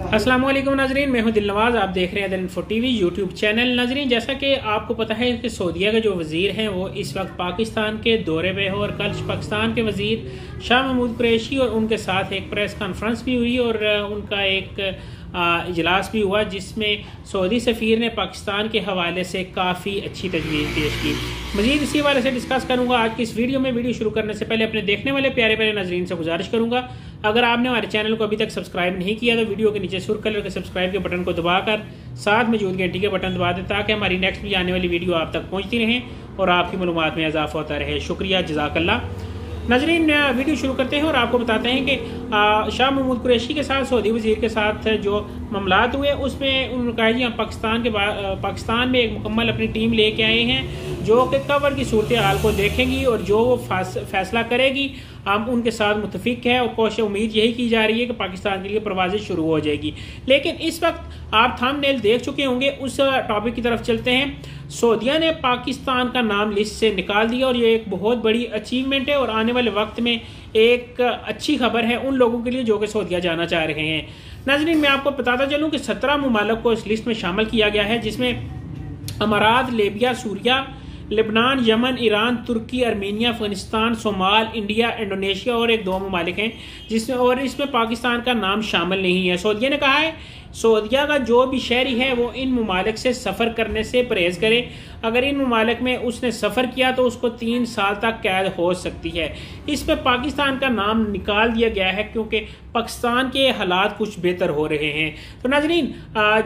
अस्सलाम वालेकुम नाजरीन, मैं हूं दिलनवाज। आप देख रहे हैं दिल इन्फो टीवी यूट्यूब चैनल। नाजरीन, जैसा कि आपको पता है कि सऊदीया के जो वज़ीर हैं वो इस वक्त पाकिस्तान के दौरे पे हो, और कल पाकिस्तान के वज़ीर शाह महमूद कुरैशी और उनके साथ एक प्रेस कॉन्फ्रेंस भी हुई और उनका एक इजलास भी हुआ, जिसमें सऊदी सफ़ीर ने पाकिस्तान के हवाले से काफ़ी अच्छी तजवीज़ पेश की। मज़ीद इसी हवाले से डिस्कस करूँगा आज की इस वीडियो में। वीडियो शुरू करने से पहले अपने देखने वाले प्यारे प्यारे नाज़रीन से गुजारिश करूँगा, अगर आपने हमारे चैनल को अभी तक सब्सक्राइब नहीं किया तो वीडियो के नीचे सुर्ख कलर के सब्सक्राइब के बटन को दबाकर साथ मौजूद घंटी के बटन दबा दें, ताकि हमारी नेक्स्ट भी आने वाली वीडियो आप तक पहुँचती रहें और आपकी मालूमात में इजाफा होता रहे। शुक्रिया, जज़ाकल्लाह। नाज़रीन, वीडियो शुरू करते हैं और आपको बताते हैं कि शाह महमूद कुरैशी के साथ सऊदी वज़ीर के साथ जो मामलात हुए उसमें उन्होंने कहा कि हम पाकिस्तान में एक मुकम्मल अपनी टीम लेके आए हैं जो कि कवर की सूरत हाल को देखेगी और जो वो फैसला करेगी हम उनके साथ मुतफिक है, और कोशिश उम्मीद यही की जा रही है कि पाकिस्तान के लिए परवाज़ें शुरू हो जाएगी। लेकिन इस वक्त आप थंबनेल देख चुके होंगे, उस टॉपिक की तरफ चलते हैं। सऊदीया ने पाकिस्तान का नाम लिस्ट से निकाल दिया और ये एक बहुत बड़ी अचीवमेंट है और आने वाले वक्त में एक अच्छी खबर है उन लोगों के लिए जो कि सऊदीया जाना चाह रहे हैं। नाज़रीन, मैं आपको बताता चलूँ कि 17 मुमालिक को इस लिस्ट में शामिल किया गया है, जिसमें अमारात, लीबिया, सूरिया, लेबनान, यमन, ईरान, तुर्की, आर्मीनिया, अफगानिस्तान, सोमाल, इंडिया, इंडोनेशिया और एक दो मुमालिक हैं जिसमें, और इसमें पाकिस्तान का नाम शामिल नहीं है। सऊदीया ने कहा है सऊदीया का जो भी शहरी है वो इन मुमालिक से सफ़र करने से परहेज़ करे। अगर इन मुमालिक में उसने सफ़र किया तो उसको 3 साल तक कैद हो सकती है। इसमें पाकिस्तान का नाम निकाल दिया गया है क्योंकि पाकिस्तान के हालात कुछ बेहतर हो रहे हैं। तो नाज़रीन,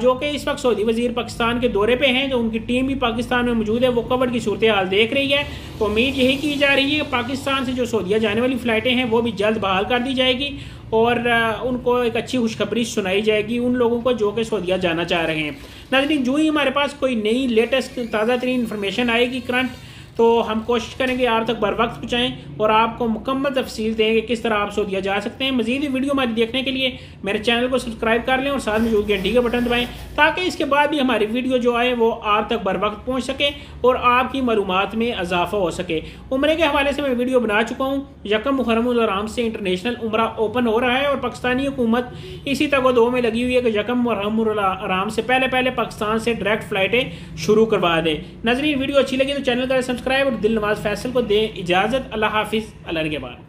जो कि इस वक्त सऊदी वज़ीर पाकिस्तान के दौरे पे हैं, जो उनकी टीम भी पाकिस्तान में मौजूद है, वो कवर की सूरत हाल देख रही है। तो उम्मीद यही की जा रही है कि पाकिस्तान से जो सऊदीया जाने वाली फ़्लाइटें हैं वो भी जल्द बहाल कर दी जाएगी और उनको एक अच्छी खुशखबरी सुनाई जाएगी उन लोगों को जो कि सऊदीया जाना चाह रहे हैं। नाज़रीन, जो ही हमारे पास कोई नई लेटेस्ट ताज़ा तरीन इन्फॉर्मेशन आएगी करंट, तो हम कोशिश करेंगे आप तक बर वक्त पहुँचाएँ और आपको मुकम्मल तफसील देंगे किस तरह आप सऊदीया जा सकते हैं। मज़ीद वीडियो हमारी देखने के लिए मेरे चैनल को सब्सक्राइब कर लें और साथ में मौजूद घंटी का बटन दबाएं, ताकि इसके बाद भी हमारी वीडियो जो आए वो आप तक बर वक्त पहुँच सके और आपकी मालूमात में इजाफा हो सके। उम्रे के हवाले से मैं वीडियो बना चुका हूँ। यकम मुहर्रमुल हराम से इंटरनेशनल उम्रा ओपन हो रहा है और पाकिस्तानी हुकूमत इसी तगो-दो में लगी हुई है कि यकम मुहर्रमुल हराम से पहले पाकिस्तान से डायरेक्ट फ़्लाइटें शुरू करवा दें। नाज़रीन, वीडियो अच्छी लगी तो चैनल का सब्सक्राइब और दिलनवाज फैसल को दें इजाज़त। अल्लाह हाफिज़, अल्लाह के बाद।